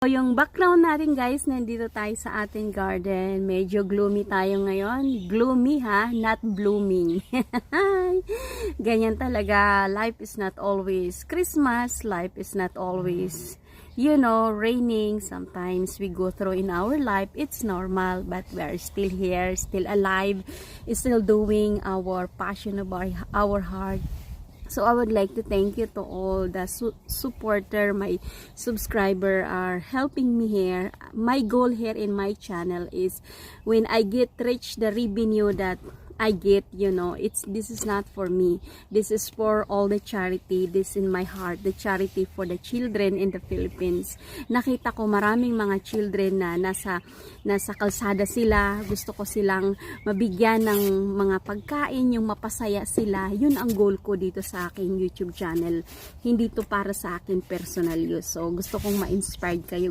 So, yung background natin guys, nandito tayo sa ating garden. Medyo gloomy tayo ngayon. Gloomy ha, not blooming. Ganyan talaga. Life is not always Christmas. Life is not always, you know, raining. Sometimes we go through in our life. It's normal, but we are still here, still alive, still doing our passion of our heart. So I would like to thank you to all the supporter, my subscriber are helping me here. My goal here in my channel is when I reach the revenue that I get, you know, this is not for me. This is for all the charity. This in my heart, the charity for the children in the Philippines. Nakita ko maraming mga children na nasa kalsada sila. Gusto ko silang mabigyan ng mga pagkain, yung mapasaya sila. Yun ang goal ko dito sa aking YouTube channel. Hindi to para sa akin personal use. So gusto kong ma-inspired kayo.